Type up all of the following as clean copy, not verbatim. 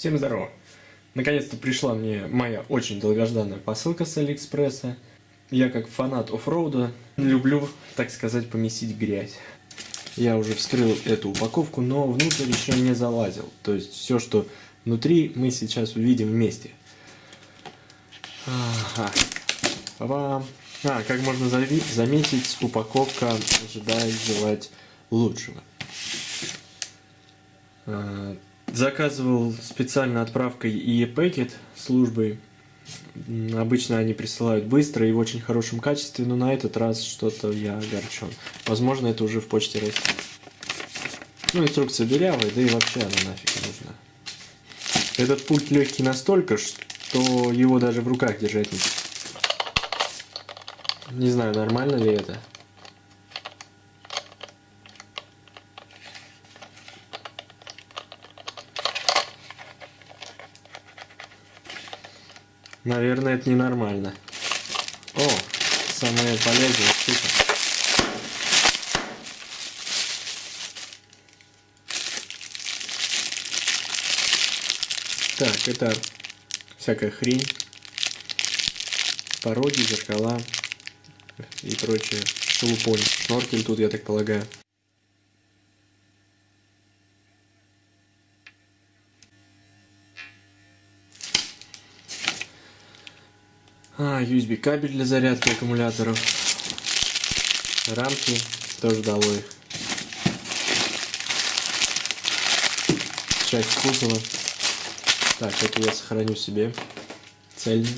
Всем здорово! Наконец-то пришла мне моя очень долгожданная посылка с Алиэкспресса. Я, как фанат оффроуда, люблю, так сказать, помесить грязь. Я уже вскрыл эту упаковку, но внутрь еще не залазил. То есть все, что внутри, мы сейчас увидим вместе. Ага. Как можно заметить, упаковка ожидает желать лучшего. Заказывал специально отправкой e-packet службой. Обычно они присылают быстро и в очень хорошем качестве, но на этот раз что-то я огорчен. Возможно, это уже в Почте России. Инструкция дырявая, да и вообще она нафиг не нужна. Этот пульт легкий настолько, что его даже в руках держать не знаю, нормально ли это. Наверное, это ненормально. О, самая полезная штука. Так, это всякая хрень. Пороги, зеркала и прочее. Шелупонь. Шноркель тут, я так полагаю. USB кабель для зарядки аккумуляторов. Рамки тоже долой. Часть кузова. Так, это я сохраню себе цельным.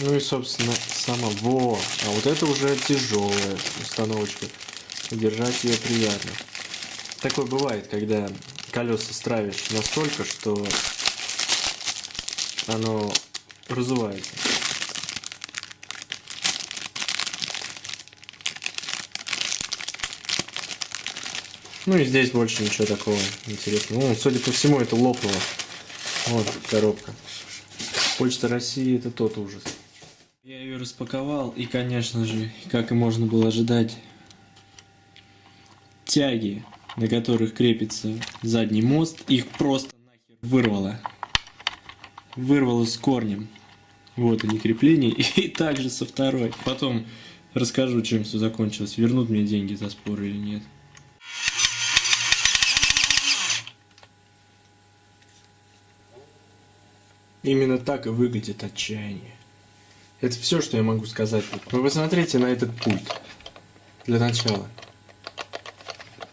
Ну и, собственно, сама. А вот это уже тяжелая установочка. Держать ее приятно. Такое бывает, когда колеса стравишь настолько, что оно разувается. Ну и здесь больше ничего такого интересного. Судя по всему, это лопнуло. Вот коробка. Почта России — это тот ужас. Я ее распаковал, и, конечно же, как и можно было ожидать, тяги, на которых крепится задний мост, их просто нахер вырвало. Вырвало с корнем. Вот они, крепления. И также со второй. Потом расскажу, чем все закончилось. Вернут мне деньги за спор или нет. Именно так и выглядит отчаяние. Это все, что я могу сказать. Вы посмотрите на этот пульт. Для начала.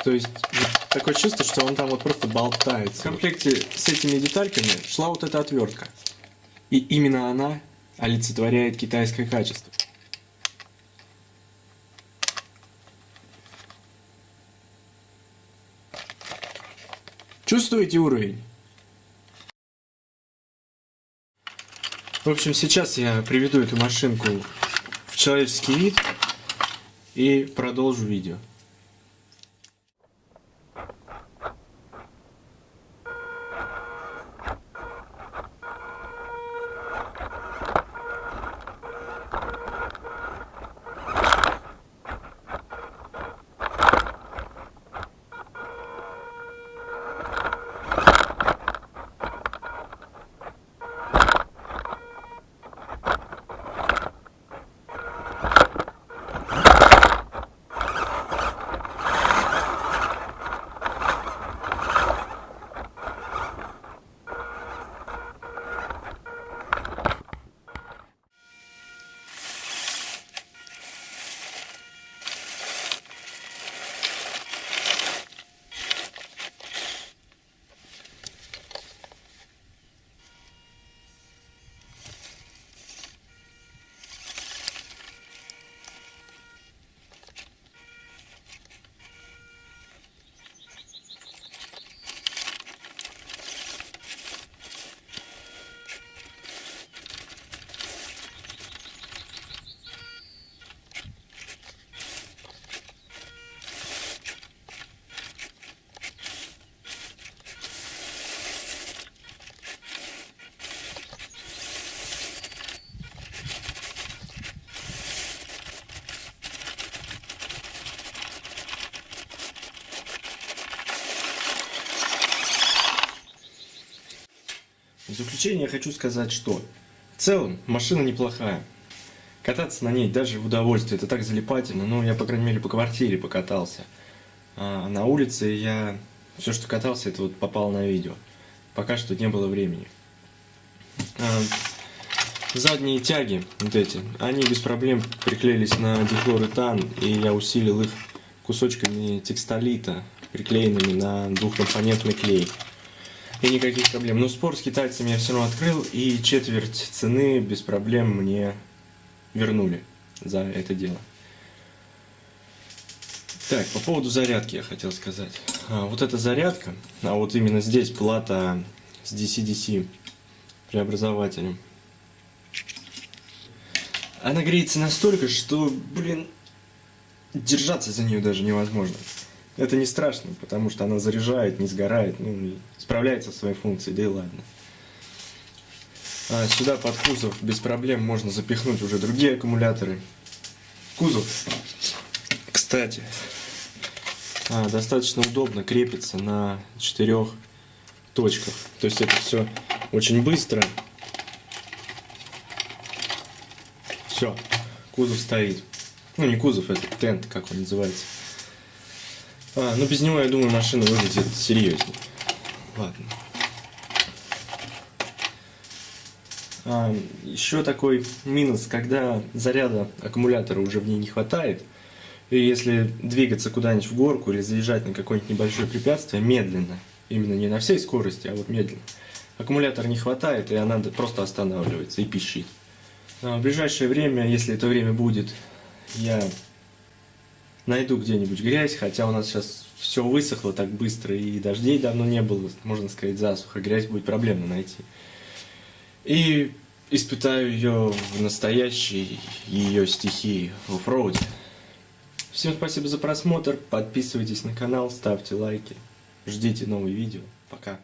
То есть такое чувство, что он там вот просто болтается. В комплекте с этими детальками шла вот эта отвертка. И именно она олицетворяет китайское качество. Чувствуете уровень? В общем, сейчас я приведу эту машинку в человеческий вид и продолжу видео. В заключение я хочу сказать, что в целом машина неплохая. Кататься на ней даже в удовольствие, это так залипательно. Ну, я, по крайней мере, по квартире покатался. А на улице я все, что катался, это вот попало на видео. Пока что не было времени. Задние тяги, вот эти, они без проблем приклеились на дихлоретан, и я усилил их кусочками текстолита, приклеенными на двухкомпонентный клей. И никаких проблем. Но спор с китайцами я все равно открыл, и четверть цены без проблем мне вернули за это дело. Так, по поводу зарядки я хотел сказать. Вот эта зарядка, а вот именно здесь плата с DC-DC преобразователем. Она греется настолько, что, блин, держаться за нее даже невозможно. Это не страшно, потому что она заряжает, не сгорает, ну, и справляется со своей функцией, да и ладно. Сюда под кузов без проблем можно запихнуть уже другие аккумуляторы. Кузов, кстати, достаточно удобно крепится на 4 точках. То есть это все очень быстро. Все, кузов стоит. Ну, не кузов, это тент, как он называется. Но без него, я думаю, машина выглядит серьезнее. Ладно. Еще такой минус, когда заряда аккумулятора уже в ней не хватает, и если двигаться куда-нибудь в горку или заезжать на какое-нибудь небольшое препятствие медленно, именно не на всей скорости, а вот медленно, аккумулятора не хватает, и она просто останавливается и пищит. В ближайшее время, если это время будет, я найду где-нибудь грязь, хотя у нас сейчас все высохло так быстро, и дождей давно не было, можно сказать, засуха, грязь будет проблемно найти. И испытаю ее в настоящей ее стихии в оффроуде. Всем спасибо за просмотр, подписывайтесь на канал, ставьте лайки, ждите новые видео. Пока.